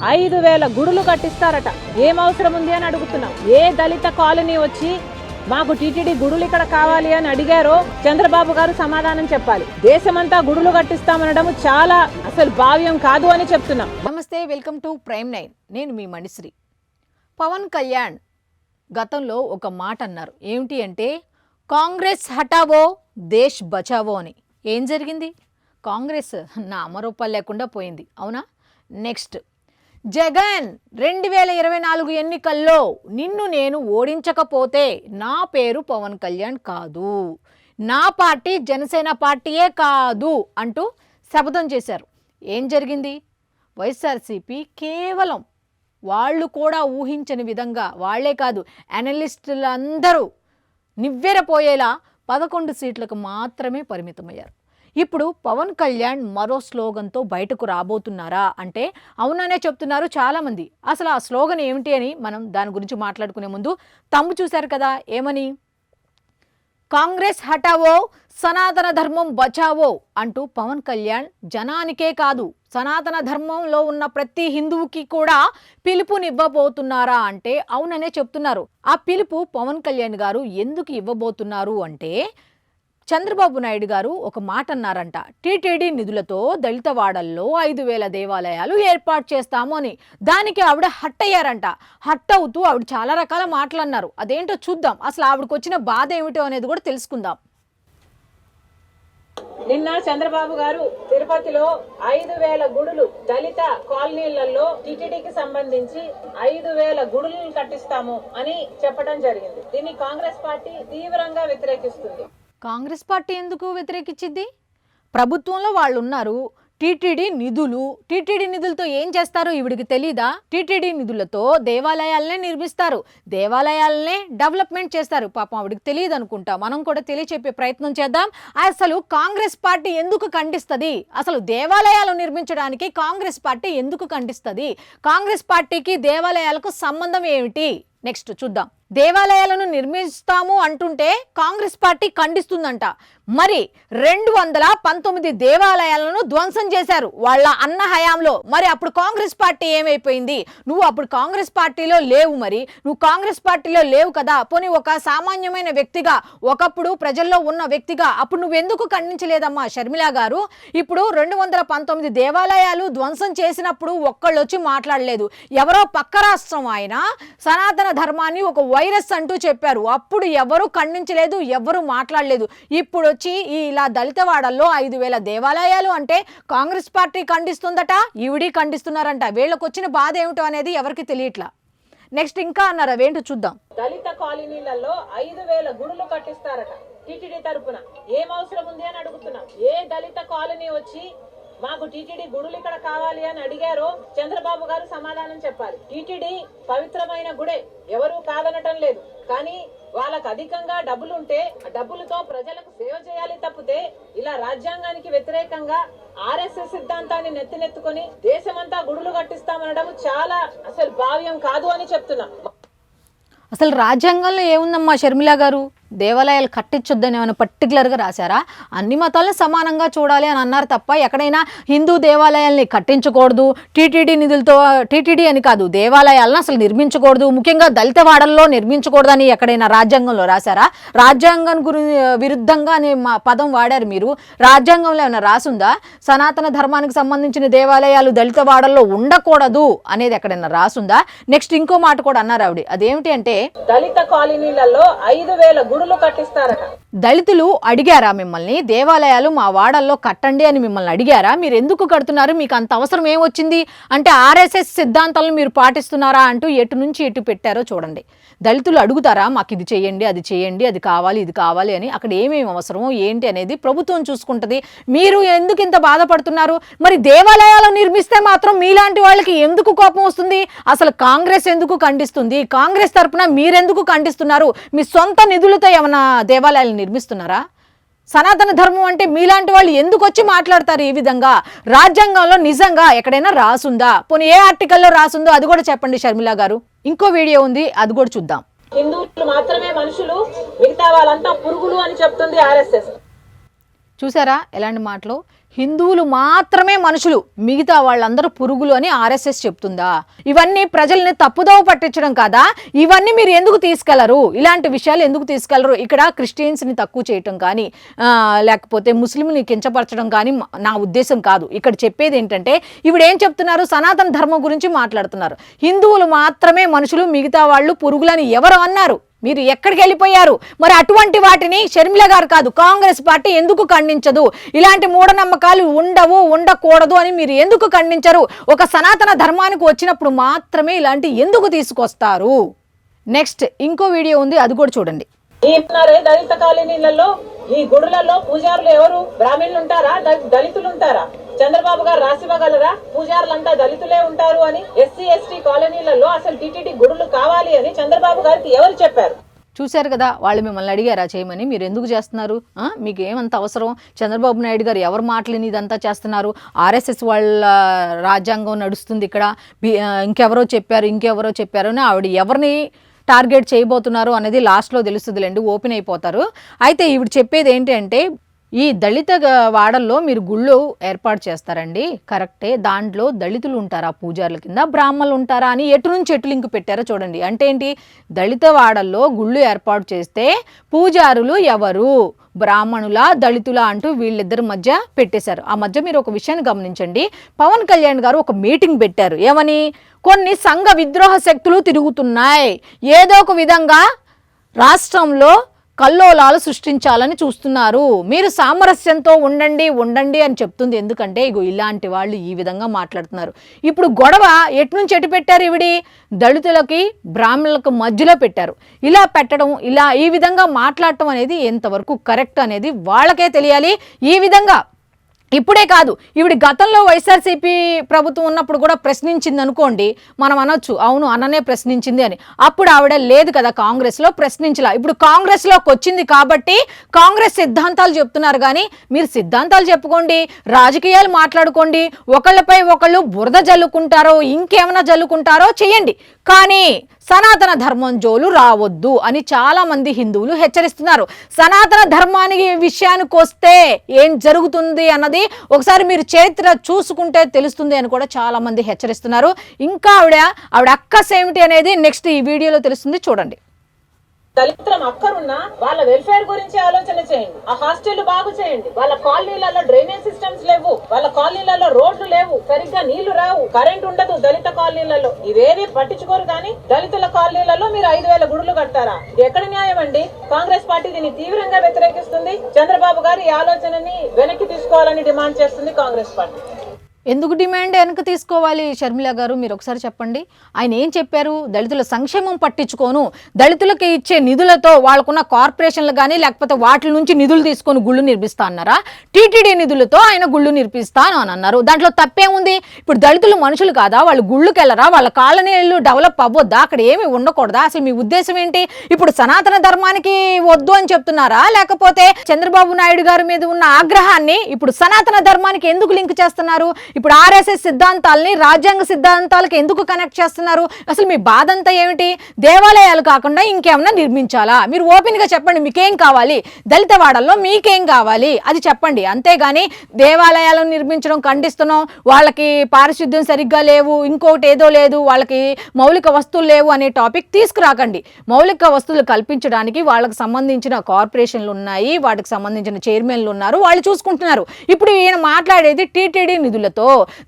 5,000 గుడులు కట్టిస్తారట. ఏం అవసరం ఉంది అని అడుగుతున్నాం. ఏ దళిత కాలనీ వచ్చి మాకు టీటీడీ గుడులు ఇక్కడ కావాలి అని అడిగారో చంద్రబాబు గారు సమాధానం చెప్పాలి. దేశమంతా గుడులు కట్టిస్తామనడం చాలా అసలు భావ్యం కాదు అని చెప్తున్నాం. నమస్తే, వెల్కమ్ టు ప్రైమ్ 9. నేను మీ మణిశ్రీ. పవన్ కళ్యాణ్ గతంలో ఒక మాట అన్నారు. ఏమిటి అంటే కాంగ్రెస్ హటావో దేశ్ బచావో అని. ఏం జరిగింది? కాంగ్రెస్ నామరూపాలు లేకుండా పోయింది, అవునా? నెక్స్ట్, జగన్ 2024 ఎన్నికల్లో నిన్ను నేను ఓడించకపోతే నా పేరు పవన్ కళ్యాణ్ కాదు, నా పార్టీ జనసేన పార్టీయే కాదు అంటూ శపథం చేశారు. ఏం జరిగింది? వైఎస్ఆర్సీపీ కేవలం వాళ్ళు కూడా ఊహించని విధంగా, వాళ్లే కాదు అనలిస్టులందరూ నివ్వెరపోయేలా 11 సీట్లకు మాత్రమే పరిమితమయ్యారు. ఇప్పుడు పవన్ కళ్యాణ్ మరో స్లోగన్తో బయటకు రాబోతున్నారా అంటే అవుననే చెప్తున్నారు చాలామంది. అసలు ఆ స్లోగన్ ఏమిటి అని మనం దాని గురించి మాట్లాడుకునే ముందు తమ్ము చూశారు కదా, ఏమని? కాంగ్రెస్ హటావో సనాతన ధర్మం బచావో అంటూ పవన్ కళ్యాణ్ జనానికే కాదు సనాతన ధర్మంలో ఉన్న ప్రతి హిందువుకి కూడా పిలుపునివ్వబోతున్నారా అంటే అవుననే చెప్తున్నారు. ఆ పిలుపు పవన్ కళ్యాణ్ గారు ఎందుకు ఇవ్వబోతున్నారు అంటే చంద్రబాబు నాయుడు గారు ఒక మాట అన్నారంట. టీటీడీ నిధులతో దళితవాడల్లో 5,000 దేవాలయాలు ఏర్పాటు చేస్తాము అని. దానికి ఆవిడ హట్ అయ్యారంట. హట్ అవుతూ ఆవిడ చాలా రకాల మాటలు అన్నారు. అదేంటో చూద్దాం. అసలు ఆవిడకు వచ్చిన బాధ ఏమిటో అనేది కూడా తెలుసుకుందాం. నిన్న చంద్రబాబు గారు తిరుపతిలో 5,000 గుడులు దళిత కాలనీలలో టీటీడీకి సంబంధించి 5,000 గుడులను కట్టిస్తాము అని చెప్పడం జరిగింది. దీన్ని కాంగ్రెస్ పార్టీ తీవ్రంగా వ్యతిరేకిస్తుంది. కాంగ్రెస్ పార్టీ ఎందుకు వ్యతిరేకించింది? ప్రభుత్వంలో వాళ్ళు ఉన్నారు. టీటీడీ నిధులతో ఏం చేస్తారు ఈవిడికి తెలీదా? టీటీడీ నిధులతో దేవాలయాలనే నిర్మిస్తారు, దేవాలయాలనే డెవలప్మెంట్ చేస్తారు. పాపం ఆవిడికి తెలియదు అనుకుంటా. మనం కూడా తెలియచెప్పే ప్రయత్నం చేద్దాం. అసలు కాంగ్రెస్ పార్టీ ఎందుకు ఖండిస్తుంది? అసలు దేవాలయాలు నిర్మించడానికి కాంగ్రెస్ పార్టీ ఎందుకు ఖండిస్తుంది? కాంగ్రెస్ పార్టీకి దేవాలయాలకు సంబంధం ఏమిటి? నెక్స్ట్ చూద్దాం. దేవాలయాలను నిర్మిస్తాము అంటుంటే కాంగ్రెస్ పార్టీ ఖండిస్తుందంట. మరి 219 దేవాలయాలను ధ్వంసం చేశారు వాళ్ళ అన్న హయాంలో. మరి అప్పుడు కాంగ్రెస్ పార్టీ ఏమైపోయింది? నువ్వు అప్పుడు కాంగ్రెస్ పార్టీలో లేవు. మరి నువ్వు కాంగ్రెస్ పార్టీలో లేవు కదా, పోనీ ఒక సామాన్యమైన వ్యక్తిగా, ఒకప్పుడు ప్రజల్లో ఉన్న వ్యక్తిగా అప్పుడు నువ్వెందుకు ఖండించలేదమ్మా షర్మిల గారు? ఇప్పుడు 219 దేవాలయాలు ధ్వంసం చేసినప్పుడు ఒక్కళ్ళు వచ్చి మాట్లాడలేదు. ఎవరో పక్క రాష్ట్రం ఆయన సనాతన ధర్మాన్ని ఒక వైరస్ అంటూ చెప్పారు. అప్పుడు ఎవరు ఖండించలేదు, ఎవరు మాట్లాడలేదు. ఇప్పుడు వచ్చి ఇలా దళితవాడల్లో 5,000 దేవాలయాలు అంటే కాంగ్రెస్ పార్టీ ఖండిస్తుందట, ఈవిడి ఖండిస్తున్నారంట. వీళ్ళకి వచ్చిన బాధ ఏమిటో అనేది ఎవరికి తెలియట్లా. నెక్స్ట్ ఇంకా అన్నారు, అవేంటో చూద్దాం. దళిత కాలనీలలో 5,000 గుడులు కట్టిస్తారట టీటీడీ తరపున. ఏం అవసరం ఉంది అని అడుగుతున్నాం. ఏ దళిత కాలనీ వచ్చి మాకు టీటీడీ గుడులు ఇక్కడ కావాలి అని అడిగారో చంద్రబాబు గారు సమాధానం చెప్పాలి. టీటీడీ పవిత్రమైన గుడే, ఎవరు కాదనటం లేదు. కానీ వాళ్ళకు అధికంగా డబ్బులుంటే ఆ డబ్బులతో ప్రజలకు సేవ చేయాలి తప్పితే ఇలా రాజ్యాంగానికి వ్యతిరేకంగా ఆర్ఎస్ఎస్ సిద్ధాంతాన్ని నెత్తినెత్తుకొని దేశమంతా గుడులు కట్టిస్తామనడం చాలా అసలు భావ్యం కాదు అని చెప్తున్నాం. అసలు రాజ్యాంగంలో ఏముందమ్మా షర్మిల గారు? దేవాలయాలు కట్టించొద్దని ఏమైనా పర్టికులర్గా రాశారా? అన్ని మతాలను సమానంగా చూడాలి అని అన్నారు తప్ప ఎక్కడైనా హిందూ దేవాలయాల్ని కట్టించకూడదు, టీటీడీ నిధులతో, టీటీడీ అని కాదు దేవాలయాలను అసలు నిర్మించకూడదు, ముఖ్యంగా దళిత వాడల్లో నిర్మించకూడదని ఎక్కడైనా రాజ్యాంగంలో రాశారా? రాజ్యాంగం విరుద్ధంగా అనే పదం వాడారు మీరు. రాజ్యాంగంలో ఏమైనా రాసుందా? సనాతన ధర్మానికి సంబంధించిన దేవాలయాలు దళిత వాడల్లో ఉండకూడదు అనేది ఎక్కడైనా రాసుందా? నెక్స్ట్ ఇంకో మాట కూడా అన్నారు ఆవిడ. అదేమిటి అంటే దళిత కాలనీలలో 5,000 గుడులు కట్టిస్తారట. దళితులు అడిగారా మిమ్మల్ని దేవాలయాలు మా వాడల్లో కట్టండి అని? మిమ్మల్ని అడిగారా? మీరు ఎందుకు కడుతున్నారు? మీకు అంత అవసరం ఏమొచ్చింది అంటే ఆర్ఎస్ఎస్ సిద్ధాంతాలను మీరు పాటిస్తున్నారా అంటూ ఎటు నుంచి ఎటు పెట్టారో చూడండి. దళితులు అడుగుతారా మాకు ఇది చేయండి, అది చేయండి, అది కావాలి, ఇది కావాలి అని? అక్కడ ఏమేమి అవసరమో ఏంటి అనేది ప్రభుత్వం చూసుకుంటుంది. మీరు ఎందుకు ఇంత బాధపడుతున్నారు? మరి దేవాలయాలు నిర్మిస్తే మాత్రం మీలాంటి వాళ్ళకి ఎందుకు కోపం వస్తుంది? అసలు కాంగ్రెస్ ఎందుకు ఖండిస్తుంది? కాంగ్రెస్ తరపున మీరెందుకు ఖండిస్తున్నారు? మీ సొంత నిధులతో ఏమైనా దేవాలయాలు నిర్మిస్తున్నారా? సనాతన ధర్మం అంటే మీలాంటి వాళ్ళు ఎందుకు వచ్చి మాట్లాడతారు ఈ విధంగా? రాజ్యాంగంలో నిజంగా ఎక్కడైనా రాసుందా? పోనీ ఏ ఆర్టికల్లో రాసుందో అది కూడా చెప్పండి షర్మిల గారు. ఇంకో వీడియో ఉంది, అది కూడా చూద్దాం. హిందువులు మాత్రమే మనుషులు, మిగతా వాళ్ళంతా పురుగులు అని చెప్తుంది ఆర్ఎస్ఎస్. చూసారా ఎలాంటి మాటలు? హిందువులు మాత్రమే మనుషులు, మిగతా వాళ్ళందరూ పురుగులు అని ఆర్ఎస్ఎస్ చెప్తుందా? ఇవన్నీ ప్రజల్ని తప్పుదోవ పట్టించడం కాదా? ఇవన్నీ మీరు ఎందుకు తీసుకెళ్లరు? ఇలాంటి విషయాలు ఎందుకు తీసుకెళ్లరు? ఇక్కడ క్రిస్టియన్స్ని తక్కువ చేయటం కానీ లేకపోతే ముస్లింని కించపరచడం కానీ నా ఉద్దేశం కాదు. ఇక్కడ చెప్పేది ఏంటంటే ఇవిడ ఏం చెప్తున్నారు, సనాతన ధర్మం గురించి మాట్లాడుతున్నారు. హిందువులు మాత్రమే మనుషులు, మిగతా వాళ్ళు పురుగులని ఎవరు అన్నారు? మీరు ఎక్కడికి వెళ్ళిపోయారు? మరి అటువంటి వాటిని షర్మిల గారు కాదు, కాంగ్రెస్ పార్టీ ఎందుకు ఖండించదు? ఇలాంటి మూఢనమ్మకాలు ఉండవు, ఉండకూడదు అని మీరు ఎందుకు ఖండించరు? ఒక సనాతన ధర్మానికి వచ్చినప్పుడు మాత్రమే ఇలాంటి ఎందుకు తీసుకొస్తారు? నెక్స్ట్ ఇంకో వీడియో ఉంది, అది కూడా చూడండి. దళిత కాలనీలలో ఈ గుడులలో పూజారులు ఎవరు? బ్రాహ్మణులు ఉంటారా? దళితులు ఉంటారా? చంద్రబాబు గారు రాసివ్వగలరా పూజారులంతా దళితులే ఉంటారు అని? ఎస్సీ ఎస్టీ కాలనీలలో అసలు టీటీడీ గుడులు కావాలి అని చంద్రబాబు గారికి ఎవరు చెప్పారు? చూశారు కదా, వాళ్ళు మిమ్మల్ని అడిగారా చేయమని? మీరు ఎందుకు చేస్తున్నారు? మీకు ఏమంత అవసరం? చంద్రబాబు నాయుడు గారు ఎవరు మాటలని ఇదంతా చేస్తున్నారు? ఆర్ఎస్ఎస్ వాళ్ళ రాజ్యాంగం నడుస్తుంది ఇక్కడ, ఇంకెవరో చెప్పారు అని ఆవిడ ఎవరిని టార్గెట్ చేయబోతున్నారు అనేది లాస్ట్లో తెలుస్తుందిలేండి, ఓపెన్ అయిపోతారు. అయితే ఇవి చెప్పేది ఏంటి అంటే ఈ దళిత వాడల్లో మీరు గుళ్ళు ఏర్పాటు చేస్తారండి, కరెక్టే. దాంట్లో దళితులు ఉంటారా పూజారుల కింద, బ్రాహ్మణులు ఉంటారా అని ఎటు నుంచి ఎటు లింక్ పెట్టారో చూడండి. అంటే ఏంటి, దళిత వాడల్లో గుళ్ళు ఏర్పాటు చేస్తే పూజారులు ఎవరు, బ్రాహ్మణుల దళితుల అంటూ వీళ్ళిద్దరి మధ్య పెట్టేశారు. ఆ మధ్య మీరు ఒక విషయాన్ని గమనించండి, పవన్ కళ్యాణ్ గారు ఒక మీటింగ్ పెట్టారు. ఏమని? కొన్ని సంఘ విద్రోహ శక్తులు తిరుగుతున్నాయి, ఏదో ఒక విధంగా రాష్ట్రంలో కల్లోలాలు సృష్టించాలని చూస్తున్నారు, మీరు సామరస్యంతో ఉండండి అని చెప్తుంది. ఎందుకంటే ఇగో ఇలాంటి వాళ్ళు ఈ విధంగా మాట్లాడుతున్నారు. ఇప్పుడు గొడవ ఎటు నుంచి ఎటు పెట్టారు? ఇవిడి దళితులకి బ్రాహ్మణులకు మధ్యలో పెట్టారు. ఇలా పెట్టడం, ఈ విధంగా మాట్లాడటం అనేది ఎంతవరకు కరెక్ట్ అనేది వాళ్ళకే తెలియాలి. ఈ విధంగా ఇప్పుడే కాదు, ఈవిడ గతంలో వైఎస్ఆర్సీపీ ప్రభుత్వం ఉన్నప్పుడు కూడా ప్రశ్నించింది అనుకోండి, మనం అనొచ్చు అవును అన్ననే ప్రశ్నించింది అని. అప్పుడు ఆవిడ లేదు కదా కాంగ్రెస్లో, ప్రశ్నించలా. ఇప్పుడు కాంగ్రెస్లోకి వచ్చింది కాబట్టి కాంగ్రెస్ సిద్ధాంతాలు చెప్తున్నారు. కానీ మీరు సిద్ధాంతాలు చెప్పుకోండి, రాజకీయాలు మాట్లాడుకోండి, ఒకళ్ళపై ఒకళ్ళు బురద జల్లుకుంటారో ఇంకేమైనా జల్లుకుంటారో చేయండి, కానీ సనాతన ధర్మం జోలు రావద్దు అని చాలా మంది హిందువులు హెచ్చరిస్తున్నారు. సనాతన ధర్మానికి విషయానికి వస్తే ఏం జరుగుతుంది అన్నది ఒకసారి మీరు చరిత్ర చూసుకుంటే తెలుస్తుంది అని కూడా చాలా మంది హెచ్చరిస్తున్నారు. ఇంకా ఆవిడ అక్కస్ ఏమిటి అనేది నెక్స్ట్ ఈ వీడియోలో తెలుస్తుంది, చూడండి. దళితులం అక్కరున్నా వాళ్ళ వెల్ఫేర్ గురించి ఆలోచన చేయండి, ఆ హాస్టల్ బాగు చేయండి. వాళ్ళ కాలనీలలో డ్రైనేజ్ సిస్టమ్స్ లేవు, వాళ్ళ కాలనీలలో రోడ్లు లేవు, సరిగ్గా నీళ్లు రావు, కరెంట్ ఉండదు దళిత కాలనీలలో. ఇవేవి పట్టించుకోరు. కానీ దళితుల కాలనీలలో మీరు 5,000 గుడులు కడతారా? ఎక్కడ న్యాయం అండి? కాంగ్రెస్ పార్టీ దీన్ని తీవ్రంగా వ్యతిరేకిస్తుంది. చంద్రబాబు గారు ఈ ఆలోచనని వెనక్కి తీసుకోవాలని డిమాండ్ చేస్తుంది కాంగ్రెస్ పార్టీ. ఎందుకు డిమాండ్ వెనక్కి తీసుకోవాలి షర్మిల గారు? మీరు ఒకసారి చెప్పండి. ఆయన ఏం చెప్పారు? దళితుల సంక్షేమం పట్టించుకోను, దళితులకి ఇచ్చే నిధులతో వాళ్ళకున్న కార్పొరేషన్లు కానీ లేకపోతే వాటి నుంచి నిధులు తీసుకొని గుళ్ళు నిర్మిస్తా అన్నారా? టీటీడీ నిధులతో ఆయన గుళ్ళు నిర్మిస్తాను అని అన్నారు. దాంట్లో తప్పేముంది? ఇప్పుడు దళితులు మనుషులు కాదా? వాళ్ళు గుళ్ళుకి వెళ్ళరా? వాళ్ళ కాలనీలు డెవలప్ అవ్వద్దా? అక్కడ ఏమి ఉండకూడదా? అసలు మీ ఉద్దేశం ఏంటి? ఇప్పుడు సనాతన ధర్మానికి వద్దు అని చెప్తున్నారా? లేకపోతే చంద్రబాబు నాయుడు గారి మీద ఉన్న ఆగ్రహాన్ని ఇప్పుడు సనాతన ధర్మానికి ఎందుకు లింక్ చేస్తున్నారు? ఇప్పుడు ఆర్ఎస్ఎస్ సిద్ధాంతాలని రాజ్యాంగ సిద్ధాంతాలకు ఎందుకు కనెక్ట్ చేస్తున్నారు? అసలు మీ బాధ అంతా ఏమిటి? దేవాలయాలు కాకుండా ఇంకేమన్నా నిర్మించాలా? మీరు ఓపెన్గా చెప్పండి, మీకేం కావాలి? దళిత వాడల్లో మీకేం కావాలి అది చెప్పండి. అంతేగాని దేవాలయాలను నిర్మించడం ఖండిస్తున్నాం, వాళ్ళకి పారిశుద్ధ్యం సరిగ్గా లేవు, ఇంకోటి ఏదో లేదు, వాళ్ళకి మౌలిక వస్తువులు లేవు అనే టాపిక్ తీసుకురాకండి. మౌలిక వస్తువులు కల్పించడానికి వాళ్ళకి సంబంధించిన కార్పొరేషన్లు ఉన్నాయి, వాటికి సంబంధించిన చైర్మన్లు ఉన్నారు, వాళ్ళు చూసుకుంటున్నారు. ఇప్పుడు ఈయన మాట్లాడేది టీటీడీ నిధులతో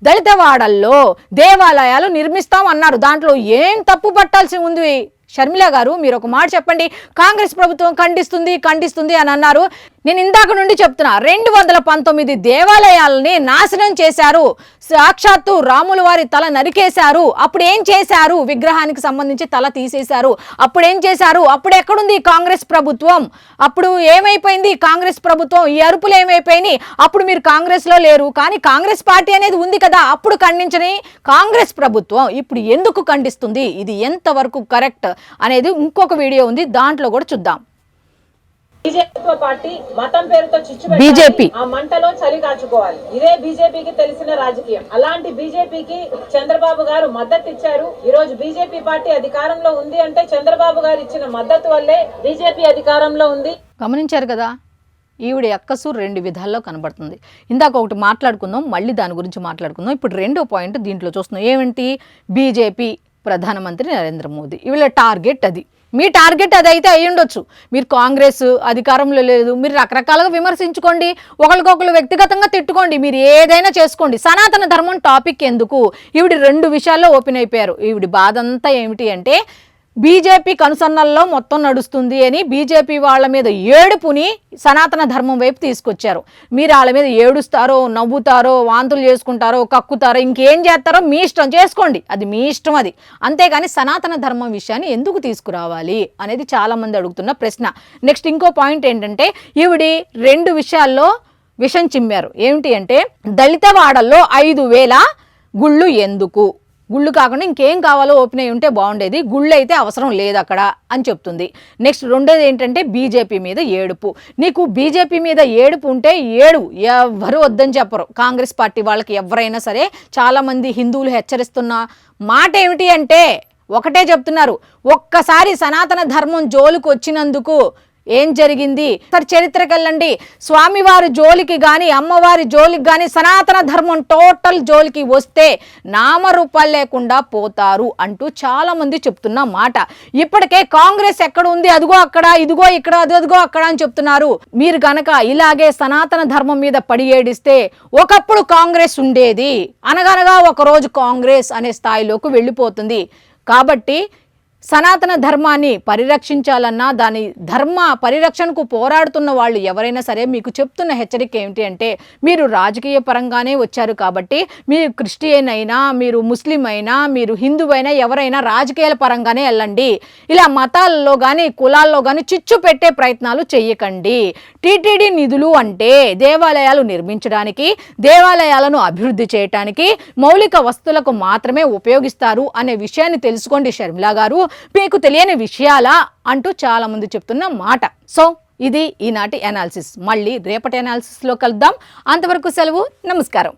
దళిత వాడల్లో దేవాలయాలు నిర్మిస్తామన్నారు. దాంట్లో ఏం తప్పు పట్టాల్సి ఉంది? షర్మిల గారు మీరు ఒక మాట చెప్పండి. కాంగ్రెస్ ప్రభుత్వం ఖండిస్తుంది అని అన్నారు. నేను ఇందాక నుండి చెప్తున్నా, 219 దేవాలయాలని నాశనం చేశారు, సాక్షాత్తు రాముల వారి తల నరికేశారు. అప్పుడు ఏం చేశారు? విగ్రహానికి సంబంధించి తల తీసేశారు. అప్పుడు ఏం చేశారు? అప్పుడు ఎక్కడుంది కాంగ్రెస్ ప్రభుత్వం? అప్పుడు ఏమైపోయింది కాంగ్రెస్ ప్రభుత్వం? ఈ అరుపులు ఏమైపోయినాయి? అప్పుడు మీరు కాంగ్రెస్లో లేరు, కానీ కాంగ్రెస్ పార్టీ అనేది ఉంది కదా, అప్పుడు ఖండించని కాంగ్రెస్ ప్రభుత్వం ఇప్పుడు ఎందుకు ఖండిస్తుంది? ఇది ఎంతవరకు కరెక్ట్ అనేది ఇంకొక వీడియో ఉంది, దాంట్లో కూడా చూద్దాం. బీజేపీ పార్టీ మతం పేరుతో బీజేపీ ఆ మంటలో చలి కాచుకోవాలి. ఇదే బీజేపీకి తెలిసిన రాజకీయం. అలాంటి బీజేపీకి చంద్రబాబు గారు మద్దతు ఇచ్చారు. ఈ రోజు బీజేపీ పార్టీ అధికారంలో ఉంది అంటే చంద్రబాబు గారు ఇచ్చిన మద్దతు వల్లే బీజేపీ అధికారంలో ఉంది. గమనించారు కదా, ఈవిడ అక్కసు 2 విధాల్లో కనబడుతుంది. ఇందాక ఒకటి మాట్లాడుకుందాం, మళ్ళీ దాని గురించి మాట్లాడుకుందాం. ఇప్పుడు రెండో పాయింట్ దీంట్లో చూస్తున్నాం. ఏమిటి? బీజేపీ ప్రధానమంత్రి నరేంద్ర మోదీ, వీళ్ళ టార్గెట్ అది. మీ టార్గెట్ అది అయితే అయ్యి ఉండొచ్చు. మీరు కాంగ్రెస్ అధికారంలో లేదు, మీరు రకరకాలుగా విమర్శించుకోండి, ఒకరికొకరు వ్యక్తిగతంగా తిట్టుకోండి, మీరు ఏదైనా చేసుకోండి. సనాతన ధర్మం టాపిక్ ఎందుకు? ఈవిడ 2 విషయాల్లో ఓపెన్ అయిపోయారు. ఈవిడ బాధ అంతా ఏమిటి అంటే బీజేపీ కనుసన్నల్లో మొత్తం నడుస్తుంది అని బీజేపీ వాళ్ళ మీద ఏడుపుని సనాతన ధర్మం వైపు తీసుకొచ్చారు. మీరు వాళ్ళ మీద ఏడుస్తారో, నవ్వుతారో, వాంతులు చేసుకుంటారో, కక్కుతారో, ఇంకేం చేస్తారో మీ ఇష్టం, చేసుకోండి, అది మీ ఇష్టం. అది అంతేగాని సనాతన ధర్మం విషయాన్ని ఎందుకు తీసుకురావాలి అనేది చాలామంది అడుగుతున్న ప్రశ్న. నెక్స్ట్ ఇంకో పాయింట్ ఏంటంటే ఈవిడి 2 విషయాల్లో విషం చిమ్మారు. ఏమిటి అంటే దళిత వాడల్లో 5,000 గుళ్ళు ఎందుకు? గుళ్ళు కాకుండా ఇంకేం కావాలో ఓపెన్ అయి ఉంటే బాగుండేది, గుళ్ళు అయితే అవసరం లేదు అక్కడ అని చెప్తుంది. నెక్స్ట్ రెండోది ఏంటంటే బీజేపీ మీద ఏడుపు. నీకు బీజేపీ మీద ఏడుపు ఉంటే ఎవరు వద్దని చెప్పరు. కాంగ్రెస్ పార్టీ వాళ్ళకి ఎవరైనా సరే. చాలామంది హిందువులు హెచ్చరిస్తున్న మాట ఏమిటి అంటే ఒకటే చెప్తున్నారు, ఒక్కసారి సనాతన ధర్మం జోలికి వచ్చినందుకు ఏం జరిగింది సార్ చరిత్రకి వెళ్ళండి. స్వామివారి జోలికి కానీ అమ్మవారి జోలికి కానీ సనాతన ధర్మం టోటల్ జోలికి వస్తే నామరూపాలు లేకుండా పోతారు అంటూ చాలామంది చెప్తున్న మాట. ఇప్పటికే కాంగ్రెస్ ఎక్కడ ఉంది, అదిగో అక్కడ, ఇదిగో ఇక్కడ, అదిగో అక్కడ అని చెప్తున్నారు. మీరు గనక ఇలాగే సనాతన ధర్మం మీద పడి ఏడిస్తే ఒకప్పుడు కాంగ్రెస్ ఉండేది, అనగనగా ఒకరోజు కాంగ్రెస్ అనే స్థాయిలోకి వెళ్ళిపోతుంది. కాబట్టి సనాతన ధర్మాన్ని పరిరక్షించాలన్నా, దాని ధర్మ పరిరక్షణకు పోరాడుతున్న వాళ్ళు ఎవరైనా సరే మీకు చెప్తున్న హెచ్చరిక ఏమిటి అంటే మీరు రాజకీయ పరంగానే వచ్చారు కాబట్టి, మీరు క్రిస్టియన్ అయినా, మీరు ముస్లిం అయినా, మీరు హిందూ అయినా, ఎవరైనా రాజకీయాల పరంగానే వెళ్ళండి. ఇలా మతాల్లో కానీ కులాల్లో కానీ చిచ్చు పెట్టే ప్రయత్నాలు చేయకండి. టీటీడీ నిధులు అంటే దేవాలయాలు నిర్మించడానికి, దేవాలయాలను అభివృద్ధి చేయడానికి, మౌలిక వస్తువులకు మాత్రమే ఉపయోగిస్తారు అనే విషయాన్ని తెలుసుకోండి షర్మిలా గారు. మీకు తెలియని విషయాలా అంటూ చాలా మంది చెప్తున్న మాట. సో ఇది ఈనాటి అనాలిసిస్. మళ్ళీ రేపటి అనాలిసిస్లో కలుద్దాం. అంతవరకు సెలవు, నమస్కారం.